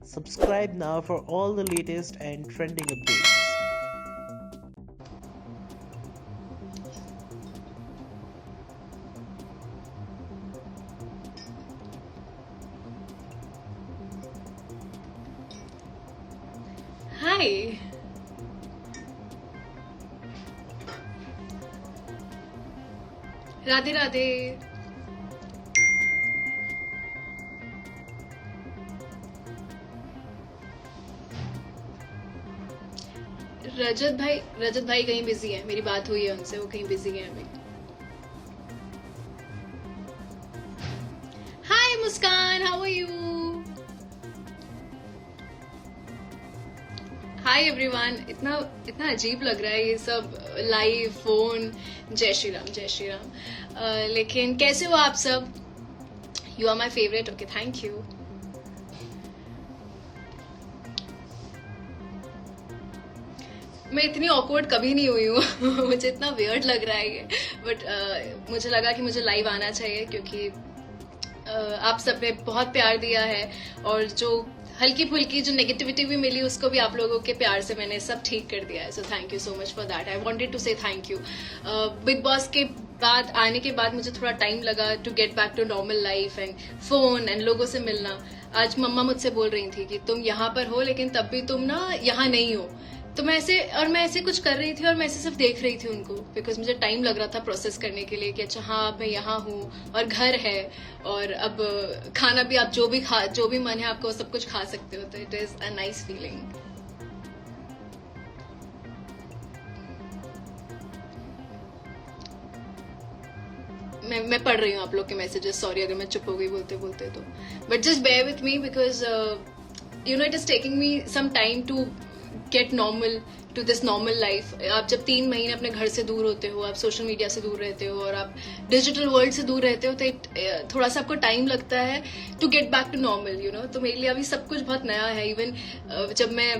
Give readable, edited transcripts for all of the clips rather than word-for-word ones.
Subscribe now for all the latest and trending updates. हाय। राधे राधे। रजत भाई कहीं busy है, मेरी बात हुई है उनसे, वो कहीं बिजी है अभी। Hi Muskan, how are you? Hi everyone. इतना इतना अजीब लग रहा है ये सब, लाइव फोन। जय श्री राम, जय श्री राम। लेकिन कैसे हो आप सब? You are my favourite. Okay, thank you. मैं इतनी ऑकवर्ड कभी नहीं हुई हूँ मुझे इतना वियर्ड लग रहा है ये, बट मुझे लगा कि मुझे लाइव आना चाहिए क्योंकि आप सबने बहुत प्यार दिया है, और जो हल्की फुल्की जो नेगेटिविटी भी मिली उसको भी आप लोगों के प्यार से मैंने सब ठीक कर दिया है। So thank you so much for that. I wanted to say thank you. Bigg boss के बाद आने के बाद मुझे थोड़ा टाइम लगा to get back to normal life and phone and लोगों से मिलना। आज मम्मा मुझसे बोल रही थी कि तुम यहाँ पर हो लेकिन तब भी तुम ना यहाँ नहीं हो। तो मैं ऐसे कुछ कर रही थी और मैं ऐसे सिर्फ देख रही थी उनको, बिकॉज मुझे टाइम लग रहा था प्रोसेस करने के लिए कि अच्छा हाँ अब मैं यहाँ हूँ और घर है, और अब खाना भी आप जो भी मन है आपको सब कुछ खा सकते हो। तो it is a nice feeling. मैं पढ़ रही हूँ आप लोग के मैसेजेस, सॉरी अगर मैं चुप हो गई बोलते बोलते तो, but just bear with me because you know it is taking me some time to get normal to this normal life. आप जब 3 महीने अपने घर से दूर होते हो, आप सोशल मीडिया से दूर रहते हो और आप डिजिटल वर्ल्ड से दूर रहते हो, तो थोड़ा सा आपको टाइम लगता है to get back to normal, you know. तो मेरे लिए अभी सब कुछ बहुत नया है। इवन जब मैं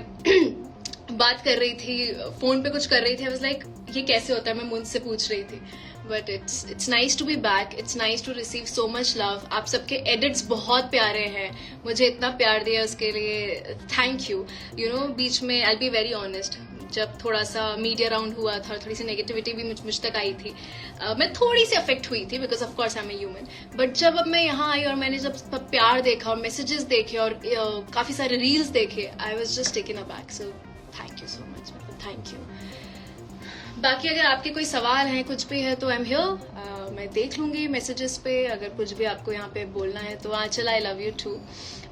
बात कर रही थी, फोन पे कुछ कर रही थी, आई वाज लाइक ये कैसे होता है, मैं मुझसे पूछ रही थी। But it's nice to be back, it's nice to receive so much love. आप सबके एडिट्स बहुत प्यारे हैं, मुझे इतना प्यार दिया उसके लिए थैंक यू। यू नो बीच में आई बी वेरी ऑनेस्ट, जब थोड़ा सा मीडिया राउंड हुआ था, थोड़ी सी नेगेटिविटी भी मुझ तक आई थी, मैं थोड़ी सी अफेक्ट हुई थी because of course I am a human. But जब अब मैं यहाँ आई और मैंने जब प्यार देखा और मैसेजेस देखे और काफी सारे रील्स देखे, I was just taken aback. So thank you so much, thank you. बाकी अगर आपके कोई सवाल हैं, कुछ भी है तो आई एम हियर, मैं देख लूंगी मैसेजेस पे। अगर कुछ भी आपको यहाँ पे बोलना है तो आंचल, आई लव यू टू।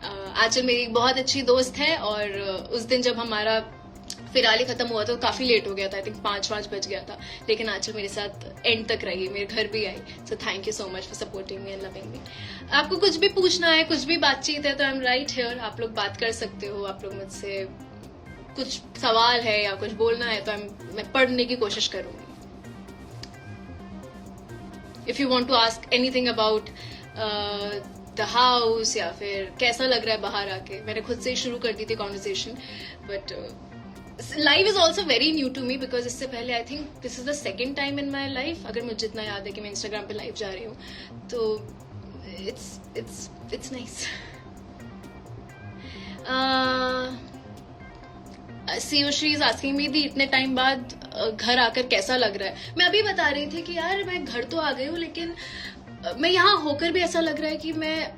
आंचल मेरी एक बहुत अच्छी दोस्त है, और उस दिन जब हमारा फिनाले खत्म हुआ तो काफी लेट हो गया था, आई थिंक 5 बज गया था, लेकिन आंचल मेरे साथ एंड तक रही, मेरे घर भी आई। So thank you so much for supporting me and loving me. आपको कुछ भी पूछना है, कुछ भी बातचीत है तो आई एम राइट हियर, आप लोग बात कर सकते हो। आप लोग मुझसे कुछ सवाल है या कुछ बोलना है तो मैं पढ़ने की कोशिश करूंगी। If you want to ask anything about the house या फिर कैसा लग रहा है बाहर आके, मैंने खुद से ही शुरू कर दी थी conversation. But live is also very new to me because इससे पहले I think this is the second time in my life, अगर मुझे जितना याद है कि मैं इंस्टाग्राम पे लाइव जा रही हूँ। तो इट्स नाइस। सीओश्री इज आस्किंग मी दी इतने टाइम बाद घर आकर कैसा लग रहा है। मैं अभी बता रही थी कि यार मैं घर तो आ गई हूँ, लेकिन मैं यहाँ होकर भी ऐसा लग रहा है कि मैं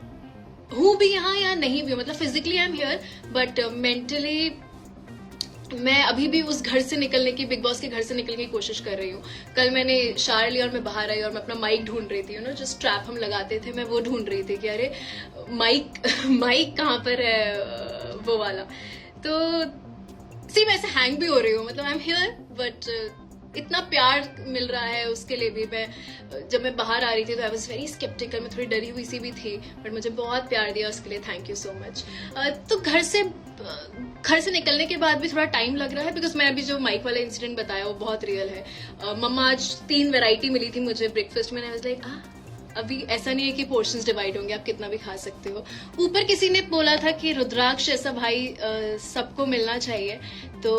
हूँ भी यहाँ या नहीं भी हूँ। मतलब physically I am here but mentally मैं अभी भी उस घर से निकलने की, बिग बॉस के घर से निकलने की कोशिश कर रही हूँ। कल मैंने शार लिया और मैं बाहर आई और मैं अपना माइक ढूंढ रही थी, यू नो जो स्ट्रैप हम लगाते थे, मैं वो ढूंढ रही थी कि अरे माइक कहाँ पर है वो वाला। तो मैं ऐसे हैंग भी हो रही हूँ, मतलब आई एम हियर बट इतना प्यार मिल रहा है उसके लिए भी। जब मैं बाहर आ रही थी तो आई वॉज वेरी स्केप्टिकल, मैं थोड़ी डरी हुई सी भी थी, बट मुझे बहुत प्यार दिया उसके लिए थैंक यू सो मच। तो घर से निकलने के बाद भी थोड़ा टाइम लग रहा है बिकॉज मैं अभी जो माइक वाला इंसिडेंट बताया वो बहुत रियल है। मम्मा आज 3 वैरायटी मिली थी मुझे ब्रेकफास्ट में, आई वाज लाइक अभी ऐसा नहीं है कि पोर्शंस डिवाइड होंगे, आप कितना भी खा सकते हो। ऊपर किसी ने बोला था कि रुद्राक्ष ऐसा भाई सबको मिलना चाहिए, तो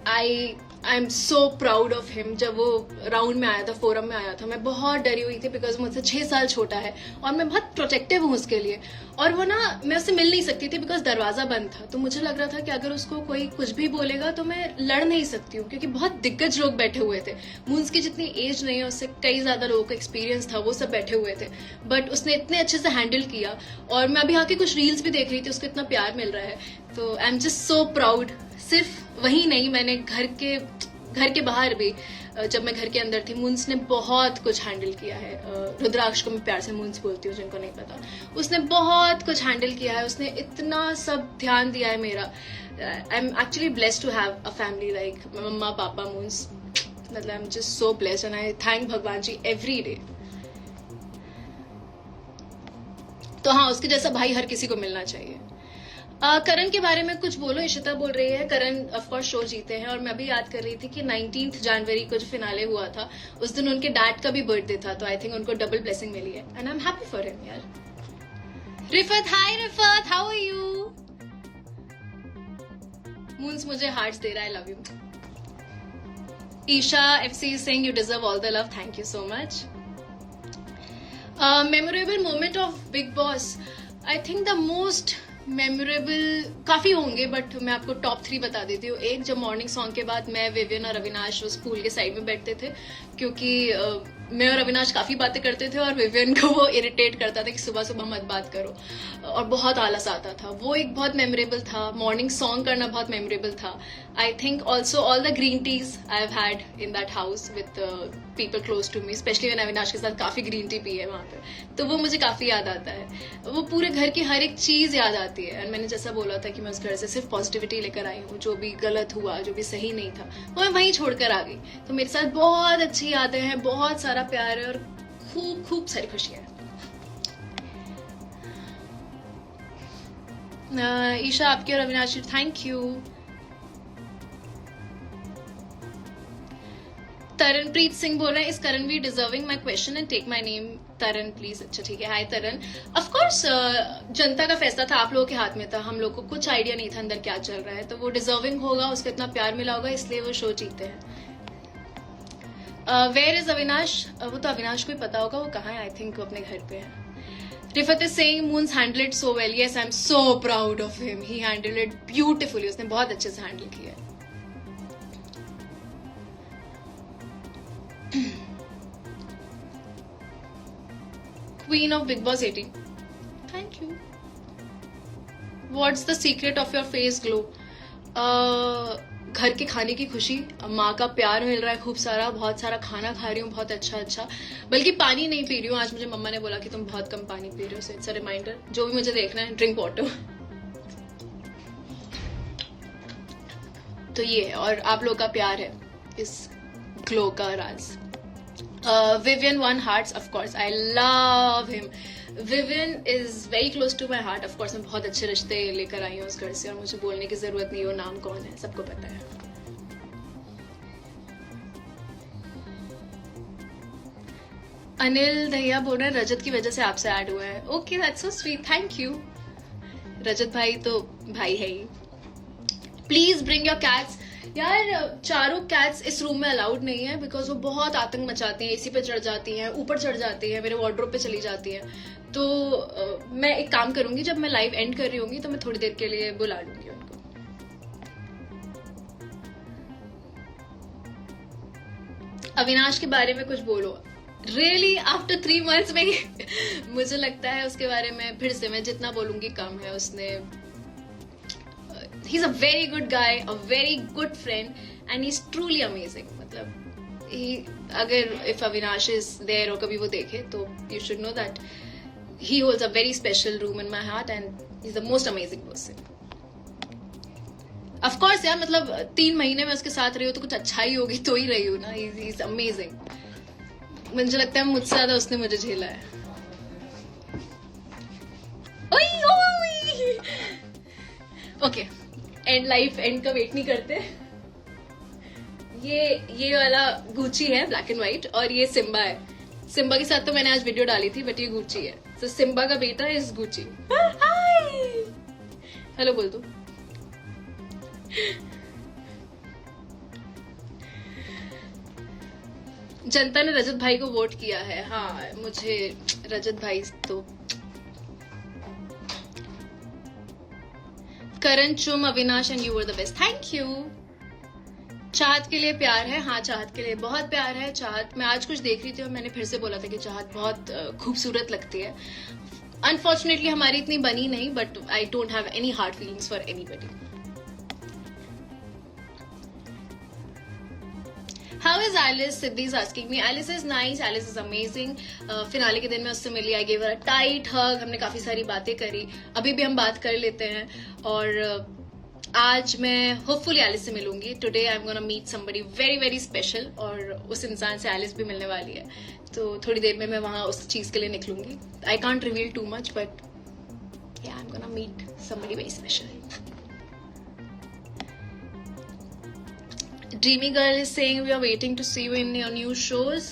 I I am so proud of him. जब वो राउंड में आया था, फोरम में आया था, मैं बहुत डरी हुई थी बिकॉज मुझसे 6 साल छोटा है और मैं बहुत प्रोटेक्टिव हूँ उसके लिए. और वो ना, मैं उससे मिल नहीं सकती थी बिकॉज दरवाजा बंद था. तो मुझे लग रहा था कि अगर उसको कोई कुछ भी बोलेगा तो मैं लड़ नहीं सकती हूँ, क्योंकि बहुत दिग्गज लोग बैठे हुए थे. मून्स की जितनी एज नहीं है, उससे कई ज्यादा लोगों का एक्सपीरियंस था, वो सब बैठे हुए थे. बट उसने इतने अच्छे से हैंडल किया. और मैं अभी आके कुछ रील्स भी देख रही थी, उसको इतना प्यार मिल रहा है. तो I am just so proud. सिर्फ वही नहीं, मैंने घर के बाहर भी, जब मैं घर के अंदर थी, मून्स ने बहुत कुछ हैंडल किया है. रुद्राक्ष को मैं प्यार से मून्स बोलती हूँ, जिनको नहीं पता. उसने बहुत कुछ हैंडल किया है, उसने इतना सब ध्यान दिया है मेरा. I am actually blessed to have a family like मम्मा पापा मून्स. मतलब I am just so blessed and I thank भगवान जी एवरी डे. तो हाँ, उसके जैसा भाई हर किसी को मिलना चाहिए. करण के बारे में कुछ बोलो, इशिता बोल रही है. करण ऑफ कोर्स शो जीते हैं. और मैं भी याद कर रही थी कि 19 जनवरी को जो फिनाले हुआ था, उस दिन उनके डैड का भी बर्थडे था. तो आई थिंक उनको डबल ब्लेसिंग मिली है and I am happy for him यार. Rifat, hi Rifat, how are you? Moons मुझे हार्ट्स दे रहा है, love you. Isha FC Singh, you deserve all the love, thank you so much. Memorable moment of Bigg Boss. I think the most memorable काफी होंगे, but मैं आपको top 3 बता देती हूँ. एक, जब मॉर्निंग सॉन्ग के बाद मैं, विवियन और अविनाश उस पूल के साइड में बैठते थे, क्योंकि मैं और अविनाश काफी बातें करते थे और विवियन को वो इरिटेट करता था कि सुबह सुबह मत बात करो, और बहुत आलस आता था. वो एक बहुत मेमोरेबल था. मॉर्निंग सॉन्ग करना बहुत मेमोरेबल था. I think also all the green teas I have had in that house with people close to me, specially मैंने अविनाश के साथ काफी ग्रीन टी पी है वहां पे. तो वो मुझे काफी याद आता है. वो पूरे घर की हर एक चीज याद आती है. एंड मैंने जैसा बोला था कि मैं उस घर से सिर्फ पॉजिटिविटी लेकर आई हूँ. जो भी गलत हुआ, जो भी सही नहीं था, वो मैं वहीं छोड़कर आ गई. तो मेरे साथ बहुत अच्छी यादें हैं, बहुत सारा प्यार है और खूब खूब सारी खुशियां. ईशा, आपकी और अविनाश, थैंक यू. तरनप्रीत सिंह बोल रहे हैं, is Karanveer deserving my question and take my name? Taran please. अच्छा ठीक है, हाय तरन. ऑफ कोर्स जनता का फैसला था, आप लोगों के हाथ में था. हम लोग को कुछ आइडिया नहीं था अंदर क्या चल रहा है. तो वो डिजर्विंग होगा, उसको इतना प्यार मिला होगा, इसलिए वो शो जीते हैं. Where is Avinash? वो तो अविनाश को ही पता होगा वो कहाँ है. आई थिंक वो अपने घर पे है. Rifat is saying moons handle it so well. Yes, I am so proud of him. He handle it beautifully. उसने बहुत अच्छे से हैंडल किया है. Queen of Big Boss 18. Thank you. What's the secret of your face glow? घर के खाने की खुशी, माँ का प्यार मिल रहा है खूब सारा, बहुत सारा खाना खा रही हूँ बहुत अच्छा. बल्कि पानी नहीं पी रही हूँ. आज मुझे मम्मा ने बोला कि तुम बहुत कम पानी पी रहे हो, सो इट्स अ रिमाइंडर. जो भी मुझे देखना है, ड्रिंक वाटर. तो ये है, और आप लोग का प्यार है इस ग्लो का राज. Vivian won hearts, of course. I love him. Vivian is very close to my heart. Of course, मैं बहुत अच्छे रिश्ते लेकर आई हूँ उस घर से, और मुझे बोलने की जरूरत नहीं, वो नाम कौन है सबको पता है. अनिल दहिया बोल रहे हैं, रजत की वजह से आपसे ऐड हुआ है. Okay, that's so sweet, thank you. Rajat भाई तो भाई है ही. Please bring your cats. यार, चारों कैट्स इस रूम में अलाउड नहीं है बिकॉज वो बहुत आतंक मचाती हैं. एसी पे चढ़ जाती हैं, ऊपर चढ़ जाती हैं, मेरे वार्डरोब पे चली जाती हैं. तो मैं एक काम करूंगी, जब मैं लाइव एंड कर रही होंगी तो मैं थोड़ी देर के लिए बुला लूंगी उनको. अविनाश के बारे में कुछ बोलो. रियली आफ्टर 3 months में मुझे लगता है उसके बारे में फिर से मैं जितना बोलूंगी कम है. उसने he's a very good guy, a very good friend, and he's truly amazing. मतलब अगर if Avinash is there और कभी वो देखे तो you should know that he holds a very special room in my heart and he's the most amazing person. Of course यार, मतलब 3 महीने में उसके साथ रही हो तो कुछ अच्छा ही होगी, तो ही रही हूँ ना. he's amazing. मुझे लगता है मुझसे ज्यादा उसने मुझे झेला है. ओके, एंड लाइफ एंड का वेट नहीं करते. ये वाला गुची है, ब्लैक एंड व्हाइट, और ये सिम्बा है. सिम्बा के साथ तो मैंने आज वीडियो डाली थी, बट ये गुची है. तो सिम्बा का बेटा इज गुची. हेलो बोल दो. जनता ने रजत भाई को वोट किया है। हाँ, मुझे रजत भाई तो करण चुम, Avinash and you are the best. Thank you. Chahat के लिए प्यार है। हाँ, चाहत के लिए बहुत प्यार है। चाहत, मैं आज कुछ देख रही थी और मैंने फिर से बोला था कि चाहत बहुत खूबसूरत लगती है। अनफॉर्चुनेटली हमारी इतनी बनी नहीं, but I don't have any hard feelings for anybody. How is Alice? Siddhi is asking me. Alice is nice. Alice is amazing. Finale के दिन मैं उससे मिली. I gave her a tight hug. हमने काफी सारी बातें करी. अभी भी हम बात कर लेते हैं. और आज मैं होपफुली एलिस से मिलूंगी. Today I am gonna meet somebody very very special. और उस इंसान से एलिस भी मिलने वाली है. तो थोड़ी देर में मैं वहां उस चीज के लिए निकलूंगी. I can't reveal too much, but yeah, I'm gonna meet somebody very special. Dreamy Girl is saying we are waiting to see you in your new shows.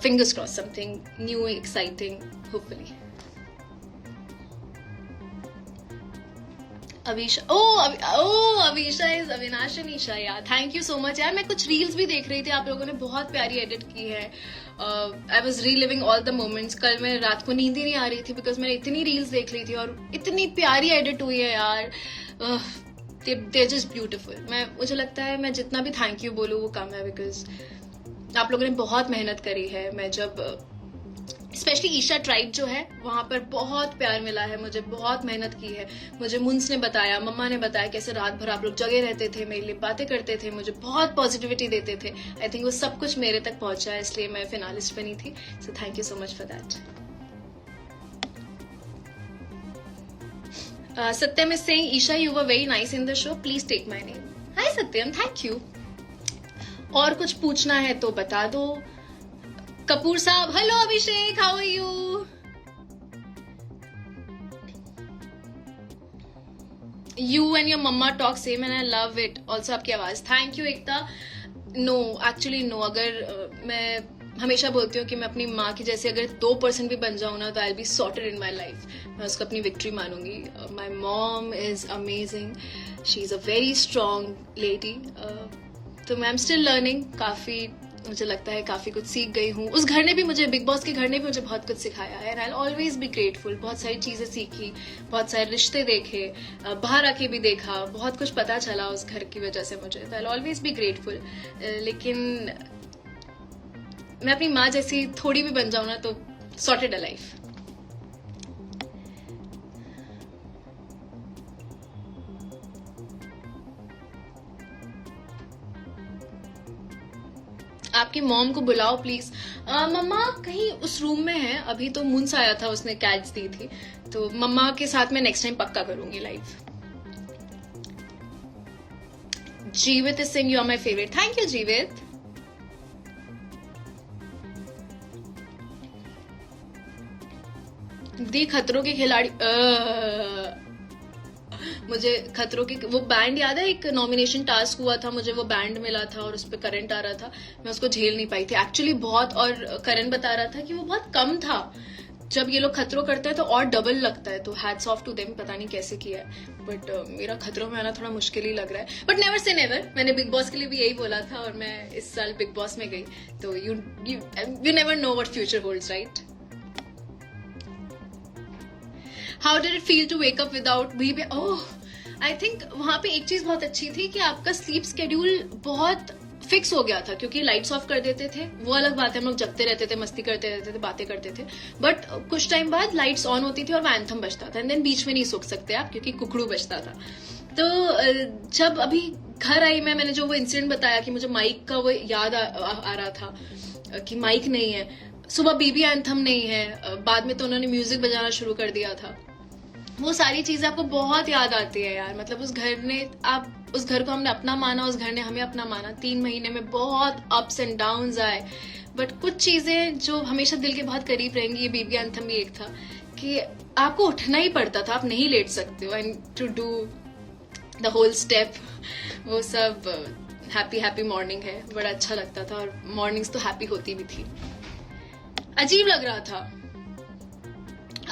Fingers crossed, something new, exciting, hopefully. Avisha, Avisha is Avinash and Isha. Yeah, thank you so much. यार मैं कुछ reels भी देख रही थी, आप लोगों ने बहुत प्यारी एडिट की है. I was reliving all the moments. कल मैं रात को नींद ही नहीं आ रही थी बिकॉज मैंने इतनी रील्स देख ली थी और इतनी प्यारी एडिट हुई है यार. They're just beautiful. मुझे लगता है मैं जितना भी थैंक यू बोलूँ वो कम है, बिकॉज आप लोगों ने बहुत मेहनत करी है. मैं जब स्पेशली ईशा ट्राइब जो है वहां पर बहुत प्यार मिला है, मुझे बहुत मेहनत की है. मुझे मुंस ने बताया, मम्मा ने बताया कैसे रात भर आप लोग जगे रहते थे, मेरे लिए बातें करते थे, मुझे बहुत पॉजिटिविटी देते थे. आई थिंक वो सब कुछ मेरे तक पहुंचा है, इसलिए मैं फिनालिस्ट बनी थी. सो thank you so much for that. Satyam is saying, Isha, you were very nice in the show. Please take my name. Hi Satyam, thank you. और कुछ पूछना है तो बता दो. कपूर साहब, hello Abhishek, how are you? You and your mama talk same and I love it. Also आपकी आवाज. Thank you Ekta. No, actually no. अगर मैं हमेशा बोलती हूँ कि मैं अपनी माँ की जैसे अगर 2% भी बन जाऊँ ना तो I be sorted in my life. मैं उसको अपनी विक्ट्री मानूंगी. My mom is amazing. She is a very strong lady. तो मैं एम स्टिल लर्निंग. काफी मुझे लगता है काफी कुछ सीख गई हूँ. उस घर ने भी मुझे, बिग बॉस के घर ने भी मुझे बहुत कुछ सिखाया है. And I always be grateful. बहुत सारी चीजें सीखी, बहुत सारे रिश्ते देखे, बाहर आके भी देखा, बहुत कुछ पता चला उस घर की वजह से मुझे. तो आई ऑलवेज बी ग्रेटफुल. लेकिन मैं अपनी माँ जैसी थोड़ी भी बन जाऊं ना तो सॉर्टेड अ लाइफ. आपकी मॉम को बुलाओ प्लीज. मम्मा कहीं उस रूम में है. अभी तो मुंस आया था, उसने कैच दी थी. तो मम्मा के साथ मैं नेक्स्ट टाइम पक्का करूंगी live. Jeevit is Singh, you are my favourite. Thank you Jeevit. The खतरों के खिलाड़ी. मुझे खतरों के वो बैंड याद है, एक नॉमिनेशन टास्क हुआ था, मुझे वो बैंड मिला था और उस पर करंट आ रहा था. मैं उसको झेल नहीं पाई थी एक्चुअली बहुत. और करण बता रहा था कि वो बहुत कम था. जब ये लोग खतरों करते हैं तो और डबल लगता है. तो हैट्स ऑफ टू देम. पता नहीं कैसे किया है, बट मेरा खतरों में आना थोड़ा मुश्किल ही लग रहा है. But never say never. मैंने बिग बॉस के लिए भी यही बोला था और मैं इस साल बिग बॉस में गई. तो you never know what future holds, right? How did it feel to wake up without BB? Oh, I think वहां पे एक चीज बहुत अच्छी थी कि आपका स्लीप स्केड्यूल बहुत फिक्स हो गया था, क्योंकि लाइट्स ऑफ कर देते थे. वो अलग बात है, हम लोग जगते रहते थे, मस्ती करते रहते थे, बातें करते थे. बट कुछ टाइम बाद लाइट्स ऑन होती थी और वो एंथम बजता था. एंड देन बीच में नहीं सो सकते आप क्योंकि कुकड़ू बजता था. तो जब अभी घर आई मैंने जो वो इंसिडेंट बताया कि मुझे माइक का वो याद आ रहा था कि माइक नहीं है, सुबह बीबी एंथम नहीं है, बाद में तो उन्होंने म्यूजिक बजाना शुरू कर दिया था. वो सारी चीजें आपको बहुत याद आती है यार. मतलब उस घर को हमने अपना माना, उस घर ने हमें अपना माना. 3 महीने में बहुत अप्स एंड डाउन्स आए, बट कुछ चीजें जो हमेशा दिल के बहुत करीब रहेंगी. ये बीबी एंथम भी एक था कि आपको उठना ही पड़ता था, आप नहीं लेट सकते हो. And to do the whole step, वो सब हैप्पी हैप्पी मॉर्निंग है. बड़ा अच्छा लगता था और मॉर्निंग्स तो हैप्पी होती भी थी. अजीब लग रहा था.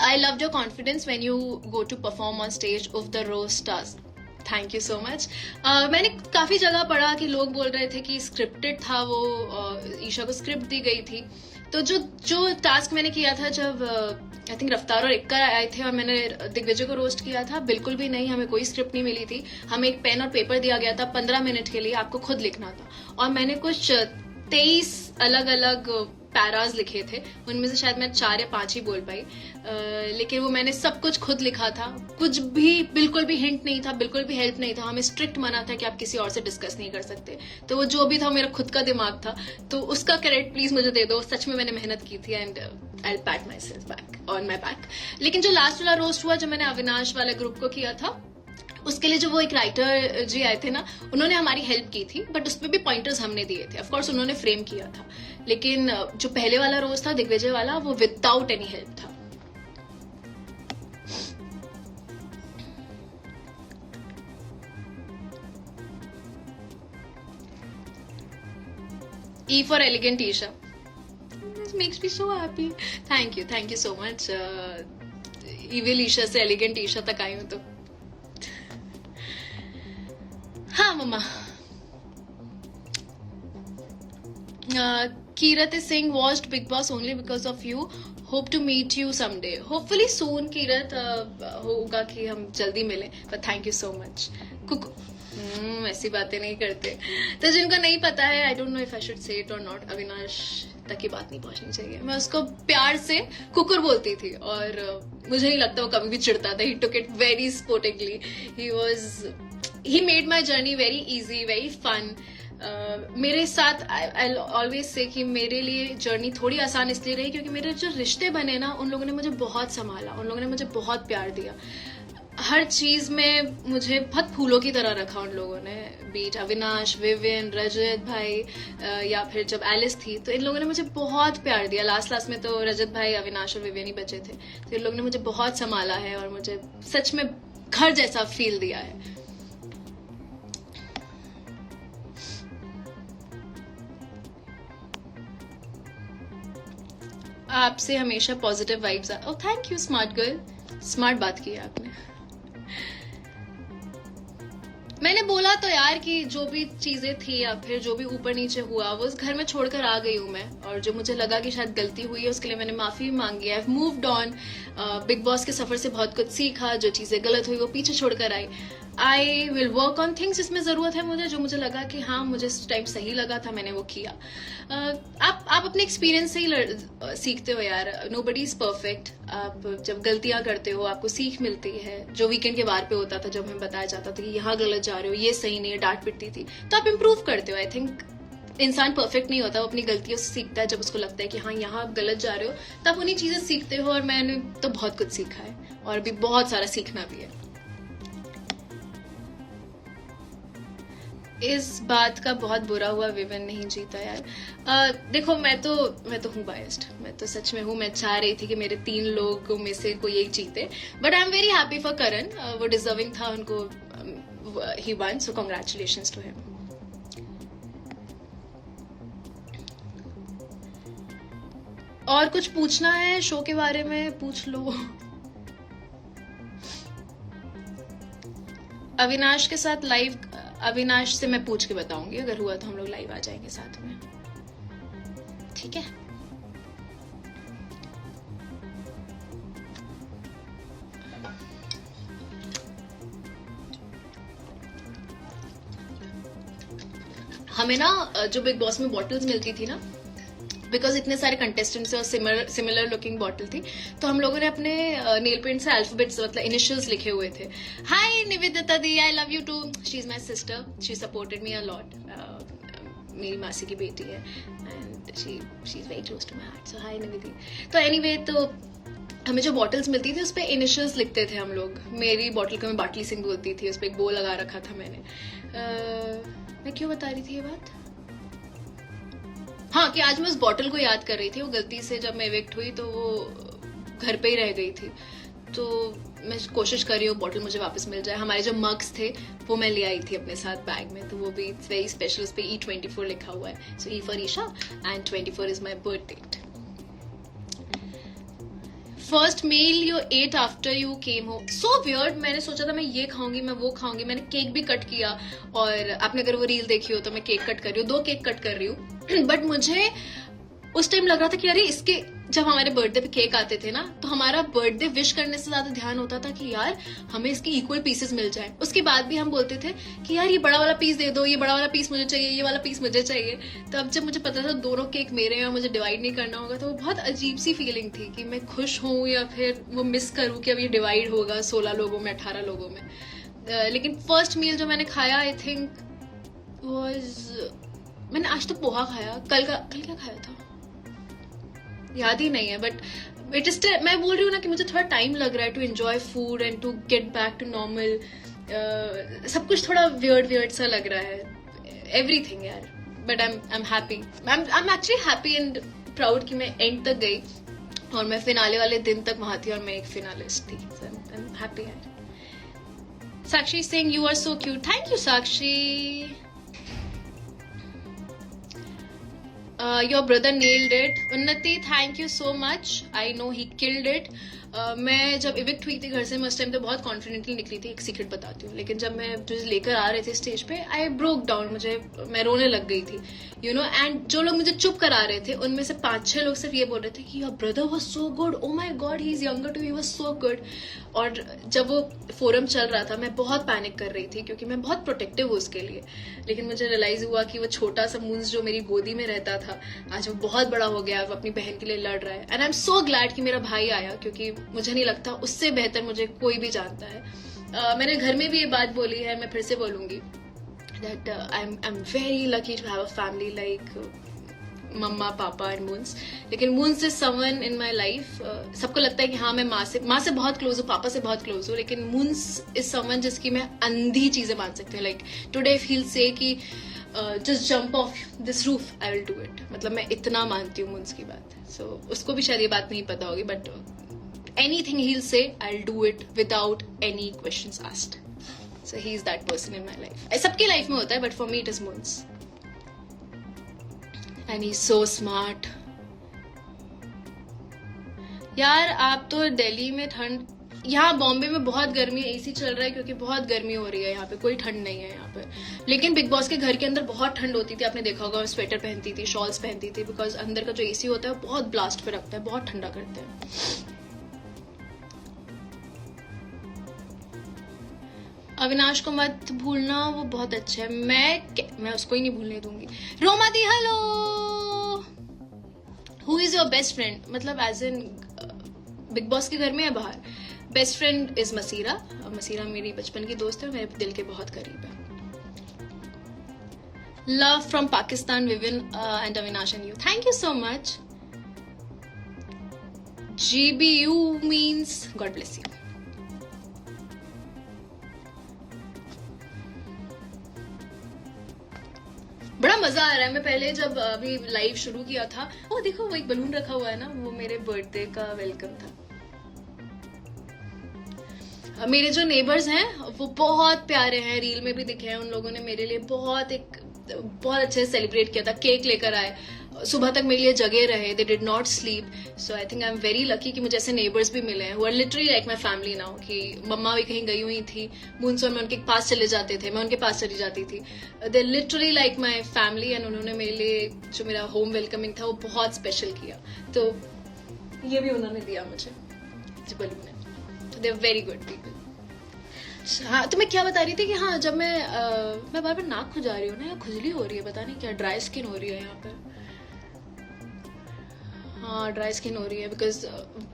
I loved your confidence when you go to perform on stage of the roast stars. Thank you so much. मैंने काफी जगह पढ़ा कि लोग बोल रहे थे कि स्क्रिप्टेड था वो, ईशा को स्क्रिप्ट दी गई थी। तो जो टास्क मैंने किया था जब आई थिंक रफ्तार और इक्का आए थे और मैंने दिग्विजय को रोस्ट किया था, बिल्कुल भी नहीं, हमें कोई स्क्रिप्ट नहीं मिली थी। हमें एक पेन और पेपर दिया गया था 15 मिनट के लिए, आपको खुद लिखना था। और मैंने कुछ 23 अलग अलग पैराज लिखे थे, उनमें से शायद मैं 4 या 5 ही बोल पाई, लेकिन वो मैंने सब कुछ खुद लिखा था। कुछ भी, बिल्कुल भी हिंट नहीं था, बिल्कुल भी हेल्प नहीं था। हमें स्ट्रिक्ट मना था कि आप किसी और से डिस्कस नहीं कर सकते। तो वो जो भी था मेरा खुद का दिमाग था, तो उसका क्रेडिट प्लीज मुझे दे दो। सच में मैंने मेहनत की थी and I will PAT my self back on my back. लेकिन जो लास्ट वाला रोस्ट हुआ, जो मैंने अविनाश वाले ग्रुप को किया था, उसके लिए जो वो एक राइटर जी आए थे ना, उन्होंने हमारी हेल्प की थी, बट उसमें भी पॉइंटर्स हमने दिए थे। ऑफ कोर्स उन्होंने फ्रेम किया था, लेकिन जो पहले वाला रोज था दिग्विजय वाला, वो विदाउट एनी हेल्प था। E for elegant Isha. This makes me so happy. Thank you so much. Evil Isha से elegant Isha तक आई हूं तो। हाँ मम्मा। Kirat is saying watched Big Boss only because of you. Hope to meet you someday. Hopefully soon, Kirat. होगा कि हम जल्दी मिलें. But thank you so much. ऐसी बातें नहीं करते। तो जिनको नहीं पता है, I don't know if I should say it or not, Avinash तक ये बात नहीं पहुंचनी चाहिए। मैं उसको प्यार से कुकुर बोलती थी और मुझे नहीं लगता वो कभी भी चिढ़ता था। He took it very sportingly. He made my journey very easy, very fun. मेरे साथ I'll always say कि मेरे लिए जर्नी थोड़ी आसान इसलिए रही क्योंकि मेरे जो रिश्ते बने ना, उन लोगों ने मुझे बहुत संभाला, उन लोगों ने मुझे बहुत प्यार दिया। हर चीज में मुझे बहुत फूलों की तरह रखा उन लोगों ने, बीट अविनाश, विवियन, रजत भाई, या फिर जब एलिस थी तो इन लोगों ने मुझे बहुत प्यार दिया। लास्ट में तो रजत भाई, अविनाश और विवियन ही बचे थे, तो इन लोगों ने मुझे बहुत संभाला है और मुझे सच में घर जैसा फील दिया है। आपसे हमेशा positive vibes. Oh thank you smart girl, smart बात की है आपने। मैंने बोला तो यार कि जो भी चीजें थी या फिर जो भी ऊपर नीचे हुआ वो उस घर में छोड़कर आ गई हूँ मैं, और जो मुझे लगा कि शायद गलती हुई है उसके लिए मैंने माफी मांगी है। I've moved on. Big boss के सफर से बहुत कुछ सीखा, जो चीजें गलत हुई वो पीछे छोड़कर आई। I will work on things जिसमें जरूरत है मुझे, जो मुझे लगा कि हाँ मुझे इस टाइम सही लगा था, मैंने वो किया। आप अपने एक्सपीरियंस से ही सीखते हो यार। Nobody is perfect. आप जब गलतियां करते हो आपको सीख मिलती है। जो वीकेंड के बार पे होता था, जब हमें बताया जाता था कि यहाँ गलत जा रहे हो, ये सही नहीं है, डांट पिटती थी, तो आप इम्प्रूव करते हो। आई थिंक इंसान परफेक्ट नहीं होता, वो अपनी गलतियों से सीखता है। जब उसको लगता है कि हाँ यहाँ आप गलत जा रहे हो, तब उन्हीं चीजें सीखते हो। और मैंने तो बहुत कुछ सीखा है और अभी बहुत सारा सीखना भी है। इस बात का बहुत बुरा हुआ विविन नहीं जीता यार। देखो मैं तो हूँ बायस्ड, मैं तो सच में हूँ। मैं चाह रही थी कि मेरे 3 लोगों में से कोई एक जीते, but I am very happy for Karan. वो डिजर्विंग था, उनको ही won, so congratulations to him. और कुछ पूछना है शो के बारे में पूछ लो। अविनाश के साथ लाइव, अविनाश से मैं पूछ के बताऊंगी, अगर हुआ तो हम लोग लाइव आ जाएंगे साथ में, ठीक है। हमें ना जो बिग बॉस में बॉटल्स मिलती थी ना, बिकॉज इतने सारे कंटेस्टेंट्स और सिमिलर लुकिंग बॉटल थी, तो हम लोगों ने अपने नेल पेंट से अल्फाबेट्स मतलब इनिशियल्स लिखे हुए थे। हाय निवेदिता दी, I love you too. She is my sister, she supported me a lot. मेरी मासी की बेटी है and she is very close to my heart, so hi Nivedi. तो एनीवे, तो हमें जो बॉटल्स मिलती थी उस पर इनिशियल्स लिखते थे हम लोग। मेरी बॉटल को मैं बाटली सिंह बोलती थी, उस पर एक बो लगा रखा था मैंने। मैं क्यों बता रही थी ये बात? हाँ, कि आज मैं उस बॉटल को याद कर रही थी। वो गलती से जब मैं इविक्ट हुई तो वो घर पे ही रह गई थी, तो मैं कोशिश कर रही हूँ बॉटल मुझे वापस मिल जाए। हमारे जो मग्स थे वो मैं ले आई थी अपने साथ बैग में, तो वो भी इट्स वेरी स्पेशल। उस पर E24 लिखा हुआ है, so E for Isha and 24 is my birth date. First meal you ate after you came home, so weird. मैंने सोचा था मैं ये खाऊंगी, मैं वो खाऊंगी. मैंने केक भी कट किया, और आपने अगर वो रील देखी हो तो मैं केक कट कर रही हूँ, 2 केक कट कर रही हूँ. बट मुझे उस टाइम लग रहा था कि अरे इसके, जब हमारे बर्थडे पे केक आते थे ना, तो हमारा बर्थडे विश करने से ज्यादा ध्यान होता था कि यार हमें इसके इक्वल पीसेस मिल जाए. उसके बाद भी हम बोलते थे कि यार ये बड़ा वाला पीस दे दो, ये बड़ा वाला पीस मुझे चाहिए, ये वाला पीस मुझे चाहिए. तो अब जब मुझे पता था दोनों केक मेरे हैं और मुझे डिवाइड नहीं करना होगा, तो वो बहुत अजीब सी फीलिंग थी कि मैं खुश हूँ या फिर वो मिस करूँ कि अब ये डिवाइड होगा 16 लोगों में, 18 लोगों में. लेकिन फर्स्ट मील जो मैंने खाया, आई थिंक मैंने आज तो पोहा खाया. कल क्या खाया था याद ही नहीं है. बट इट इज, मैं बोल रही हूँ ना कि मुझे थोड़ा टाइम लग रहा है to enjoy food and to get back to normal. सब कुछ थोड़ा वियर्ड सा लग रहा है, एवरीथिंग यार. But I am happy, I am actually happy and proud कि मैं एंड तक गई और मैं फिनाले वाले दिन तक वहां थी और मैं एक फिनालिस्ट थी. आई एम हैप्पी यार. Sakshi Singh, you are so cute. Thank you Sakshi. Your brother nailed it. उन्नति, thank you so much. I know he killed it. मैं जब इविक्ट हुई थी घर से, मैं उस टाइम तो बहुत कॉन्फिडेंटली निकली थी. एक सीक्रेट बताती हूँ. लेकिन जब मैं तुझे लेकर आ रहे थे स्टेज पे, आई ब्रोक डाउन. मैं रोने लग गई थी, यू नो. एंड जो लोग मुझे चुप करा रहे थे, उनमें से 5-6 लोग सिर्फ ये बोल रहे थे कि your brother was so good, oh my god he is younger too, he was so good. और जब वो फोरम चल रहा था, मैं बहुत पैनिक कर रही थी क्योंकि मैं बहुत प्रोटेक्टिव हूँ उसके लिए. लेकिन मुझे रियलाइज हुआ कि वो छोटा सा मूंज जो मेरी गोदी में रहता था, आज वो बहुत बड़ा हो गया, वो अपनी बहन के लिए लड़ रहा है. And I am so glad कि मेरा भाई आया, क्योंकि मुझे नहीं लगता उससे बेहतर मुझे कोई भी जानता है. मैंने घर में भी ये बात बोली है, मैं फिर से बोलूंगी, that I'm very lucky to have a family like मम्मा, पापा एंड मून्स. लेकिन moons is someone in my life. सबको लगता है कि हाँ मैं माँ से बहुत क्लोज हूँ, पापा से बहुत क्लोज हूँ. लेकिन मून्स इज समवन जिसकी मैं अंधी चीजें मान सकती हूँ. Like today if he'll say कि just jump of this roof, I will do it. मतलब मैं इतना मानती हूँ मून्स की बात. सो उसको भी शायद ये बात नहीं पता होगी, but anything he'll say, I'll do it without any questions asked. So he is that person in my life. सबके लाइफ में होता है, but for me it is Moons. And he's so smart. यार आप तो दिल्ली में ठंड, यहाँ बॉम्बे में बहुत गर्मी है, एसी चल रहा है क्योंकि बहुत गर्मी हो रही है यहाँ पे. कोई ठंड नहीं है यहाँ पे. लेकिन बिग बॉस के घर के अंदर बहुत ठंड होती थी. आपने देखा होगा, स्वेटर पहनती थी, शॉल्स पहनती थी, बिकॉज अंदर का जो एसी होता है बहुत ब्लास्ट पे रखता है, बहुत ठंडा करते हैं. अविनाश को मत भूलना, वो बहुत अच्छा है. मैं उसको ही नहीं भूलने दूंगी. रोमा दी, hello. Who is your best friend, मतलब एज इन बिग बॉस के घर में या बाहर? Best friend is Masira. Masira मेरी बचपन की दोस्त है, मेरे दिल के बहुत करीब है. Love from Pakistan, woven and Avinash and you. Thank you so much. GBU means God bless you. बड़ा मजा आ रहा है. मैं पहले जब अभी लाइव शुरू किया था, वो देखो वो एक बलून रखा हुआ है ना, वो मेरे बर्थडे का वेलकम था. मेरे जो नेबर्स हैं वो बहुत प्यारे हैं, रील में भी दिखे हैं. उन लोगों ने मेरे लिए बहुत अच्छे से सेलिब्रेट किया था. केक लेकर आए, सुबह तक मेरे लिए जगे रहे. They did not sleep. So I think I am very lucky कि मुझे ऐसे नेबर्स भी मिले हैं who are literally like my family now. कि मम्मा भी कहीं गई हुई थी, मूनसो में उनके पास चले जाते थे, मैं उनके पास चली जाती थी. They literally like my family. And उन्होंने मेरे लिए जो मेरा होम वेलकमिंग था वो बहुत स्पेशल किया. तो ये भी उन्होंने दिया मुझे, बलून है. तो they are very good people. हाँ, तो मैं क्या बता रही थी कि हाँ, जब मैं बार बार नाक खुजा रही हूँ ना, या खुजली हो रही है, पता नहीं क्या, ड्राई स्किन हो रही है यहाँ पे. हाँ, ड्राई स्किन हो रही है बिकॉज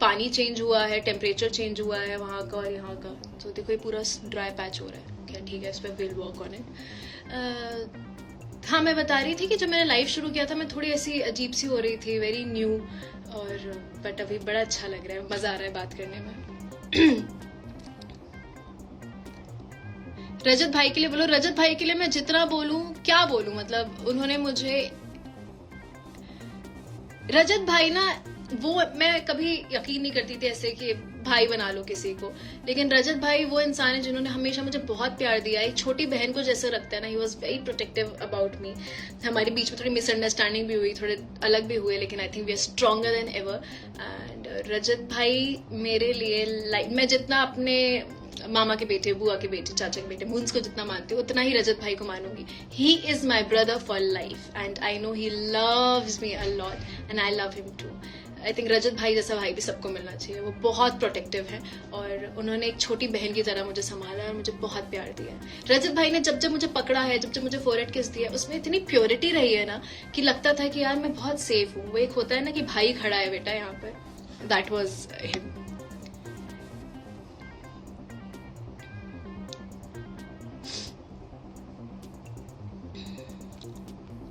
पानी चेंज हुआ है, टेम्परेचर चेंज हुआ है वहाँ का और यहाँ का. तो देखो ये पूरा ड्राई पैच हो रहा है. क्या ठीक है, इस पर विल वर्क ऑन इट. हाँ, मैं बता रही थी कि जब मैंने लाइव शुरू किया था, मैं थोड़ी ऐसी अजीब सी हो रही थी, वेरी न्यू. और बट अभी बड़ा अच्छा लग रहा है, मजा आ रहा है बात करने में. रजत भाई के लिए बोलो. रजत भाई के लिए मैं जितना बोलूं, क्या बोलूं, मतलब उन्होंने मुझे, रजत भाई ना, वो मैं कभी यकीन नहीं करती थी ऐसे कि भाई बना लो किसी को, लेकिन रजत भाई वो इंसान है जिन्होंने हमेशा मुझे बहुत प्यार दिया है, एक छोटी बहन को जैसे रखता है ना, he was very protective about me. हमारे बीच में थोड़ी मिसअंडरस्टैंडिंग भी हुई, थोड़े अलग भी हुए, लेकिन I think we are stronger than ever. And Rajat भाई मेरे लिए मैं जितना अपने मामा के बेटे, बुआ के बेटे, चाचा के बेटे, मुंस को जितना मानती हूँ उतना ही रजत भाई को मानूंगी। He is my brother for life and I know he loves me a lot and I love him too. I think Rajat भाई जैसा भाई भी सबको मिलना चाहिए। वो बहुत प्रोटेक्टिव है और उन्होंने एक छोटी बहन की तरह मुझे संभाला और मुझे बहुत प्यार दिया है। रजत भाई ने जब जब मुझे पकड़ा है, जब जब मुझे फोरहेड किस दिया है, उसमें इतनी प्योरिटी रही है ना कि लगता था कि यार मैं बहुत सेफ हूँ। वो एक होता है ना कि भाई खड़ा है बेटा यहाँ पर, दैट वॉज हिम।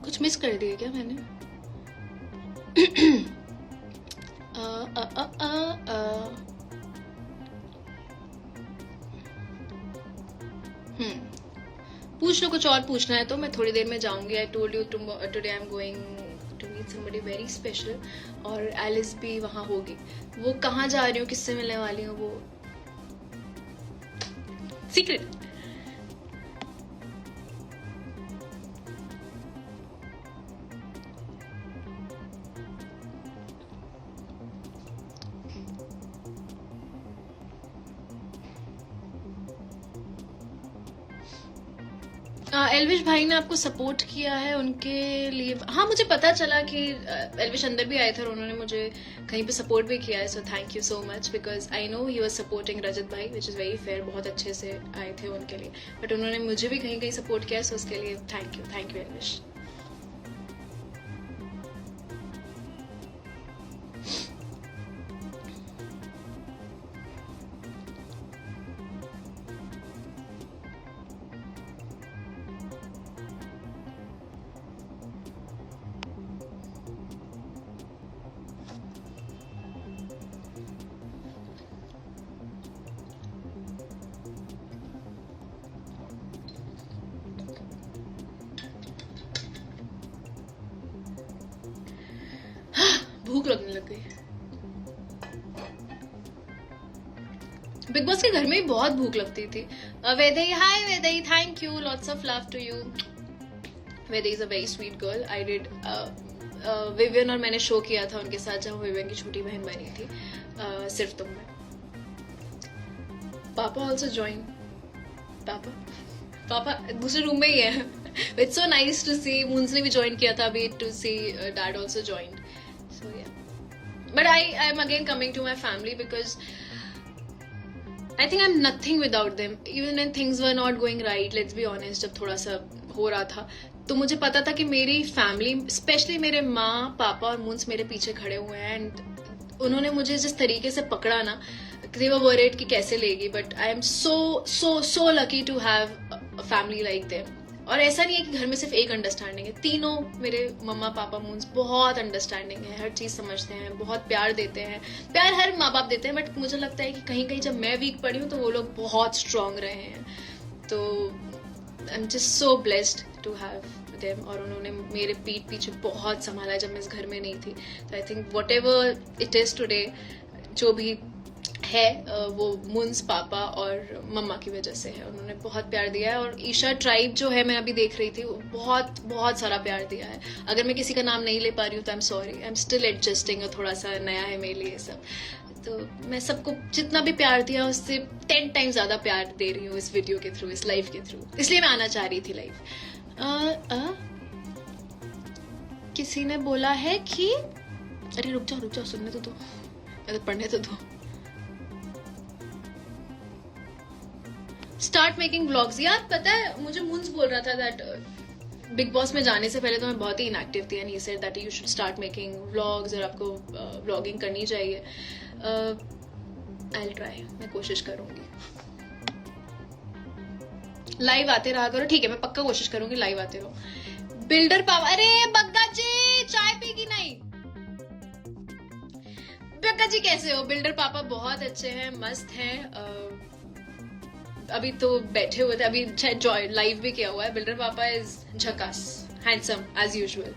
कुछ मिस कर दिया क्या मैंने? पूछ लो, कुछ और पूछना है तो मैं थोड़ी देर में जाऊंगी। I told you today I am going to meet somebody very special और एलिस भी वहां होगी। वो कहाँ जा रही हूँ, किससे मिलने वाली हूँ, वो सीक्रेट। एल्विश भाई ने आपको सपोर्ट किया है, उनके लिए हाँ मुझे पता चला कि एल्विश अंदर भी आए थे और उन्होंने मुझे कहीं पे सपोर्ट भी किया है। So thank you so much because I know he was supporting Rajat भाई विच इज़ वेरी फेयर। बहुत अच्छे से आए थे उनके लिए, बट उन्होंने मुझे भी कहीं कहीं सपोर्ट किया है। सो उसके लिए थैंक यू एल्विश। भूख लगने लग गई। बिग बॉस के घर में भी बहुत भूख लगती थी। Vedai, hi Vedai, thank you, lots of love to you. Vedai is a very sweet girl. I did Vivian और मैंने शो किया था उनके साथ जहाँ विवियन की छोटी बहन बनी थी, सिर्फ तुम में। पापा ऑल्सो ज्वाइन। पापा दूसरे रूम में ही है। It's so nice to see. मून्स ने भी ज्वाइन किया था अभी, to see dad also join. So yeah, but I am again coming to my family because I think I'm nothing without them. Even when things were not going right, let's be honest, जब थोड़ा सा हो रहा था तो मुझे पता था कि मेरी फैमिली, स्पेशली मेरे माँ, पापा और मुंस मेरे पीछे खड़े हुए हैं। एंड उन्होंने मुझे जिस तरीके से पकड़ा ना, they were worried कि कैसे लेगी, but I am so lucky to have a family like them. और ऐसा नहीं है कि घर में सिर्फ एक अंडरस्टैंडिंग है, तीनों मेरे मम्मा पापा मुंस बहुत अंडरस्टैंडिंग है, हर चीज समझते हैं, बहुत प्यार देते हैं। प्यार हर माँ बाप देते हैं, बट मुझे लगता है कि कहीं कहीं जब मैं वीक पड़ी हूँ तो वो लोग बहुत स्ट्रांग रहे हैं। तो I am just so blessed to have them. और उन्होंने मेरे पीठ पीछे बहुत संभाला जब मैं इस घर में नहीं थी। तो I think what ever it is today, जो भी है वो मुंस, पापा और मम्मा की वजह से है। उन्होंने बहुत प्यार दिया है। और ईशा ट्राइब जो है, मैं अभी देख रही थी, बहुत सारा प्यार दिया है। अगर मैं किसी का नाम नहीं ले पा रही हूँ तो I am sorry, I am still adjusting, थोड़ा सा नया है मेरे लिए सब। तो मैं सबको जितना भी प्यार दिया उससे 10 टाइम्स ज्यादा प्यार दे रही हूँ इस वीडियो के थ्रू, इस लाइव के थ्रू। इसलिए मैं आना चाह रही थी लाइव। किसी ने बोला है कि अरे रुक जाओ सुनने तो दो, पढ़ने तो दो। Start making vlogs. यार पता है, मुझे मुंस बोल रहा था दैट बिग बॉस में जाने से पहले तो मैं बहुत ही इनएक्टिव थी, and he said that you should start making vlogs और आपको व्लॉगिंग करनी चाहिए। आई विल ट्राई, मैं कोशिश करूंगी। लाइव आते रहा करो, ठीक है, मैं पक्का कोशिश करूंगी लाइव आते रहो। बिल्डर पावर, अरे बग्गा जी चाय पी की नहीं? बग्गा जी कैसे हो? बिल्डर पापा बहुत अच्छे हैं, मस्त हैं। अभी तो बैठे हुए थे, अभी जॉय लाइव भी किया हुआ है। बिल्डर पापा इज झकास, हैंडसम एज यूजुअल।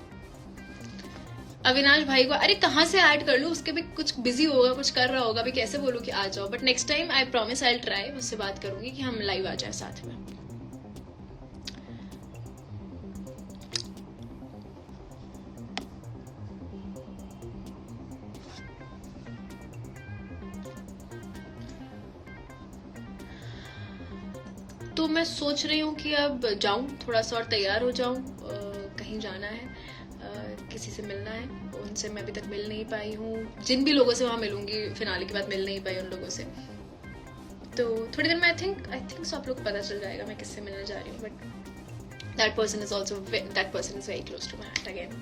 अविनाश भाई को अरे कहाँ से ऐड कर लूँ, उसके भी कुछ बिजी होगा, कुछ कर रहा होगा, अभी कैसे बोलूँ कि आ जाओ, but next time I promise I try, उससे बात करूंगी कि हम लाइव आ जाए साथ में। तो मैं सोच रही हूँ कि अब जाऊं, थोड़ा सा और तैयार हो जाऊं, कहीं जाना है, किसी से मिलना है, उनसे मैं अभी तक मिल नहीं पाई हूँ, जिन भी लोगों से वहां मिलूंगी फिनाले के बाद मिल नहीं पाई उन लोगों से, तो थोड़ी देर में आई थिंक सो आप लोग को पता चल जाएगा मैं किससे मिलने जा रही हूँ, but that person is very close to my heart again.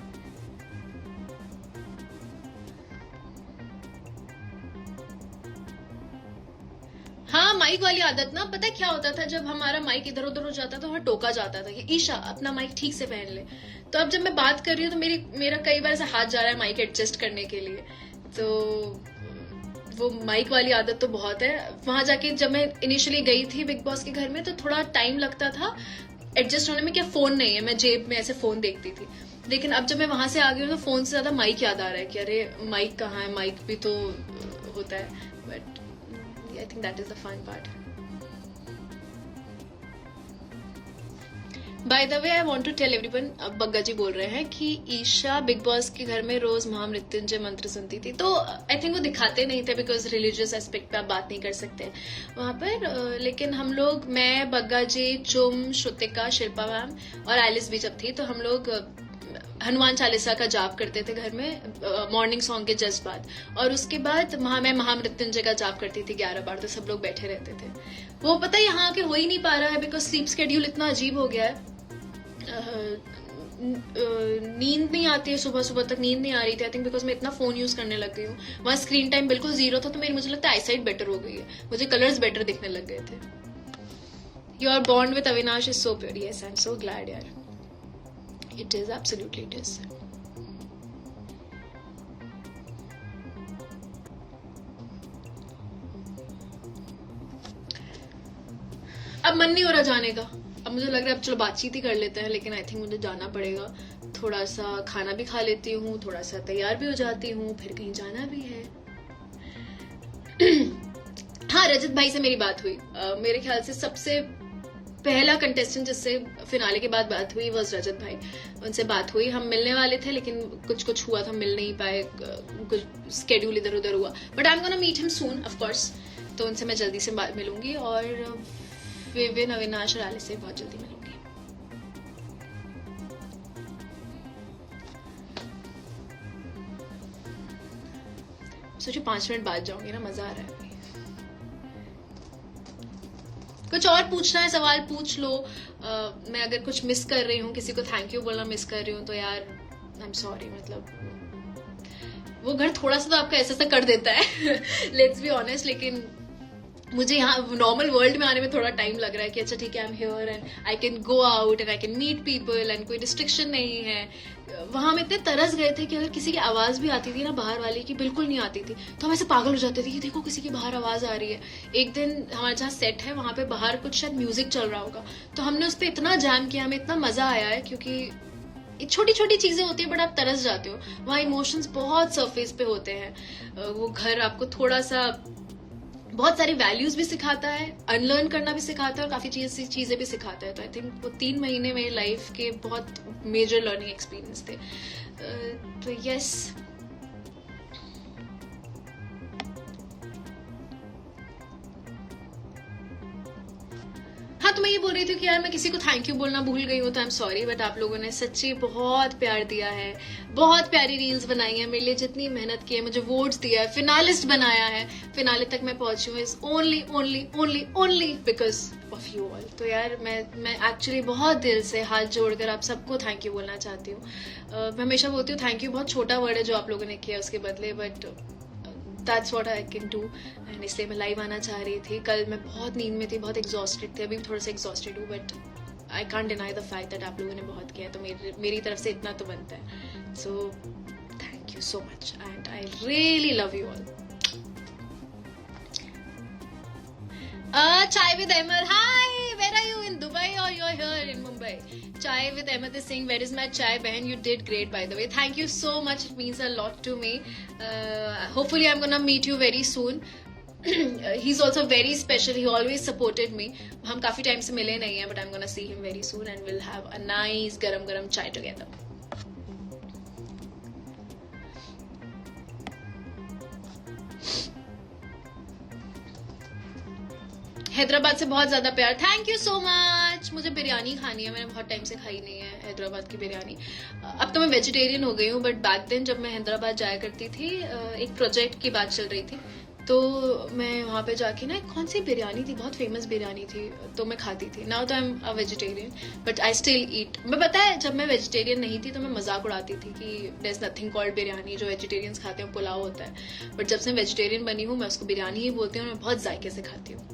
हाँ, माइक वाली आदत ना, पता है क्या होता था, जब हमारा माइक इधर उधर हो जाता था, वहाँ टोका जाता था कि ईशा अपना माइक ठीक से पहन ले, तो अब जब मैं बात कर रही हूँ तो मेरा कई बार ऐसा हाथ जा रहा है माइक एडजस्ट करने के लिए, तो वो माइक वाली आदत तो बहुत है। वहां जाके जब मैं इनिशियली गई थी बिग बॉस के घर में तो थोड़ा टाइम लगता था एडजस्ट होने में, क्या फोन नहीं है, मैं जेब में ऐसे फोन देखती थी, लेकिन अब जब मैं वहां से आ गई हूँ तो फोन से ज्यादा माइक याद आ रहा है कि अरे माइक कहाँ है, माइक भी तो होता है, but I think that is the fun part. By the way, I want to tell everyone, अब बग्गा जी बोल रहे हैं कि ईशा बिग बॉस के घर में रोज महामृत्युंजय मंत्र सुनती थी, तो आई थिंक वो दिखाते नहीं थे बिकॉज रिलीजियस एस्पेक्ट पे आप बात नहीं कर सकते वहां पर, लेकिन हम लोग, मैं, बग्गा जी, चुम, श्रुतिका, शिल्पा मैम और एलिस भी जब थी तो हम लोग हनुमान चालीसा का जाप करते थे घर में मॉर्निंग सॉन्ग के जस्ट बाद, और उसके बाद मैं महामृत्युंजय का जाप करती थी 11 बार, तो सब लोग बैठे रहते थे। वो पता है यहाँ के हो ही नहीं पा रहा है बिकॉज स्लीप स्केड्यूल इतना अजीब हो गया है, नींद नहीं आती है, सुबह सुबह तक नींद नहीं आ रही थी, आई थिंक बिकॉज मैं इतना फोन यूज करने लग गई हूँ। वहाँ स्क्रीन टाइम बिल्कुल 0 था, तो मुझे लगता है आईसाइट बेटर हो गई है, मुझे कलर्स बेटर दिखने लग गए थे। Your bond with Avinash is so pure, yes I am so glad यार, it is, absolutely it is. अब मन नहीं हो रहा जाने का, अब मुझे लग रहा है अब चलो बातचीत ही कर लेते हैं, लेकिन आई थिंक मुझे जाना पड़ेगा, थोड़ा सा खाना भी खा लेती हूँ, थोड़ा सा तैयार भी हो जाती हूँ, फिर कहीं जाना भी है। हाँ, रजत भाई से मेरी बात हुई, मेरे ख्याल से सबसे पहला कंटेस्टेंट जिससे फिनाले के बाद बात हुई वॉज रजत भाई, उनसे बात हुई, हम मिलने वाले थे लेकिन कुछ हुआ था, मिल नहीं पाए, कुछ स्केड्यूल इधर उधर हुआ, but I am gonna meet him soon of course, तो उनसे मैं जल्दी से मिलूंगी, और विविन, अविनाश और एलिस से बहुत जल्दी मिलूंगी। सोचो 5 मिनट बाद जाऊंगी ना, मजा आ रहा है। कुछ और पूछना है सवाल पूछ लो, मैं अगर कुछ मिस कर रही हूँ, किसी को थैंक यू बोलना मिस कर रही हूँ तो यार आई एम सॉरी, मतलब वो घर थोड़ा सा तो आपका ऐसा कर देता है लेट्स बी ऑनेस्ट, लेकिन मुझे यहाँ नॉर्मल वर्ल्ड में आने में थोड़ा टाइम लग रहा है कि अच्छा ठीक है I am here and I can go out and I can meet people and कोई रिस्ट्रिक्शन नहीं है। वहां हम इतने तरस गए थे कि अगर किसी की आवाज भी आती थी ना बाहर वाली की, बिल्कुल नहीं आती थी, तो हम ऐसे पागल हो जाते थे कि देखो किसी की बाहर आवाज आ रही है। एक दिन हमारे जहाँ सेट है वहां पे बाहर कुछ शायद म्यूजिक चल रहा होगा, तो हमने उस पर इतना जैम किया, हमें इतना मजा आया है, क्योंकि छोटी छोटी चीजें होती है बट आप तरस जाते हो, वहाँ इमोशंस बहुत सरफेस पे होते हैं। वो घर आपको थोड़ा सा बहुत सारी वैल्यूज भी सिखाता है, अनलर्न करना भी सिखाता है और काफी चीजें भी सिखाता है। तो आई थिंक वो 3 महीने मेरी लाइफ के बहुत मेजर लर्निंग एक्सपीरियंस थे। तो यस, हाँ, तो मैं ये बोल रही थी कि यार मैं किसी को थैंक यू बोलना भूल गई हूँ तो आई एम सॉरी, बट आप लोगों ने सच्ची बहुत प्यार दिया है, बहुत प्यारी रील्स बनाई है मेरे लिए, जितनी मेहनत की है, मुझे वोट्स दिया है, फिनालिस्ट बनाया है, फिनाले तक मैं पहुंची हूँ is only because of you all. तो यार मैं एक्चुअली बहुत दिल से हाथ जोड़कर आप सबको थैंक यू बोलना चाहती हूँ। मैं हमेशा बोलती हूँ थैंक यू बहुत छोटा वर्ड है जो आप लोगों ने किया उसके बदले, but that's what I can do, and इसलिए मैं लाइव आना चाह रही थी। कल मैं बहुत नींद में थी, बहुत एग्जॉस्टेड थी, अभी थोड़ा सा एग्जॉस्टेड हूँ, but I can't deny the fact that आप लोगों ने बहुत किया, तो मेरी तरफ से इतना तो बनता है। So thank you so much and I really love you all. Chai with Amar, hi, where are you, in Dubai और you are here in Mumbai? Chai with Amethyst saying, where is my chai, behan? You did great, by the way. Thank you so much. It means a lot to me. Hopefully, I'm gonna meet you very soon. He's also very special. He always supported me. हम काफी time से मिले नहीं हैं, but I'm gonna see him very soon and we'll have a nice गरम chai together. Hyderabad से बहुत ज्यादा प्यार. Thank you so much. मुझे बिरयानी खानी है. मैंने बहुत टाइम से खाई नहीं है हैदराबाद की बिरयानी. अब तो मैं वेजिटेरियन हो गई हूँ, बट बैक देन जब मैं हैदराबाद जाया करती थी, एक प्रोजेक्ट की बात चल रही थी, तो मैं वहां पे जाके ना, कौन सी बिरयानी थी, बहुत फेमस बिरयानी थी, तो मैं खाती थी. नाउ तो I am a vegetarian, but I still eat. मैं पता है, जब मैं वेजिटेरियन नहीं थी तो मैं मजाक उड़ाती थी कि there is nothing called biryani. जो वेजिटेरियंस खाते हैं पुलाव होता है. बट जब से वेजिटेरियन बनी हूँ, मैं उसको बिरयानी ही बोलती हूँ और मैं बहुत जायके से खाती हूँ.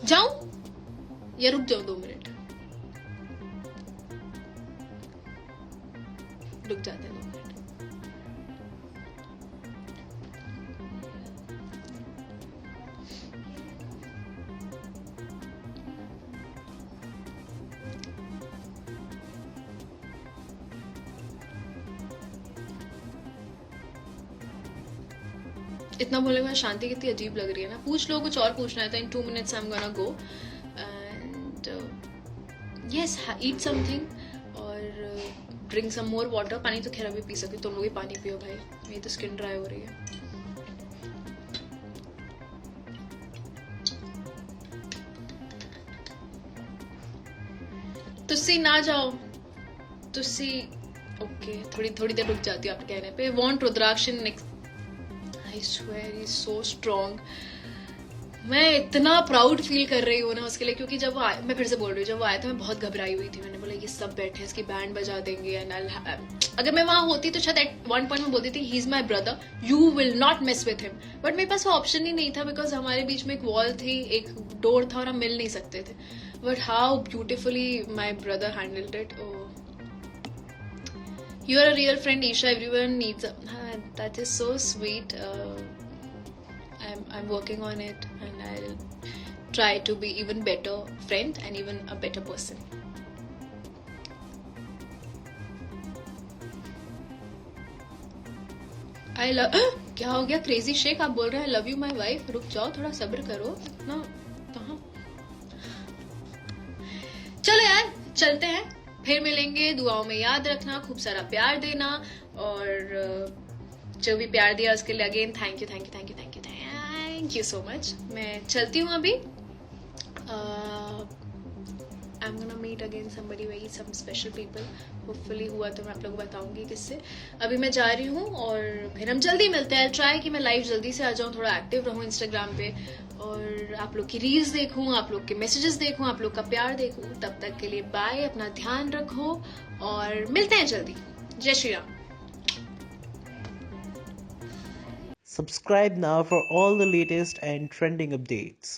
जाऊं या रुक जाऊं 2 मिनट? रुक जाते हैं 2 मिनट. इतना बोलने के बाद शांति कितनी अजीब लग रही है ना. पूछ लो, कुछ और पूछना है तो इन 2 minutes I am gonna go and yes, eat something और ड्रिंक सम मोर वाटर. पानी तो खैर अभी पी सकती, तुम लोग ही पानी पियो भाई, मेरी तो स्किन ड्राई हो रही है. तुसी ना जाओ, तुसी ओके. थोड़ी देर रुक जाती हूँ आपके कहने पे. Want Rudraksh in next. I swear he's so strong. मैं इतना प्राउड फील कर रही हूँ ना उसके लिए, क्योंकि जब वो आए, मैं फिर से बोल रही हूँ, जब वो आया था मैं बहुत घबराई हुई थी. मैंने बोला ये सब बैठे इसकी बैंड बजा देंगे एंड अगर मैं वहां होती तो शायद एट वन पॉइंट में बोलती थी, ही is my brother, you will not miss with him. But मेरे पास वो ऑप्शन ही नहीं था, बिकॉज हमारे बीच में एक वॉल थी, एक डोर था और हम मिल नहीं सकते थे. But how beautifully my brother handled it. You are a real friend, Isha. Everyone needs a... that is so sweet. I'm working on it and I'll try to be even better friend and even a better person. I love... क्या हो गया? Crazy shake आप बोल रहे हैं I love you my wife. रुक जाओ, थोड़ा सब्र करो. इतना कहाँ? चलो यार, चलते हैं. फिर मिलेंगे. दुआओं में याद रखना, खूब सारा प्यार देना, और जो भी प्यार दिया उसके लिए again thank you, thank you, thank you, thank you, thank you so much. मैं चलती हूँ अभी. I am gonna meet again somebody very some special people. Hopefully हुआ तो मैं आप लोग को बताऊंगी किससे. अभी मैं जा रही हूँ और फिर हम जल्दी मिलते हैं. ट्राई कि मैं लाइव जल्दी से आ जाऊँ, थोड़ा एक्टिव रहूँ इंस्टाग्राम पे, और आप लोग की रील्स देखूं, आप लोग के मैसेजेस देखूं, आप लोग का प्यार देखूं. तब तक के लिए बाय. अपना ध्यान रखो और मिलते हैं जल्दी. जय Shri Ram. Subscribe now for all the latest and trending updates.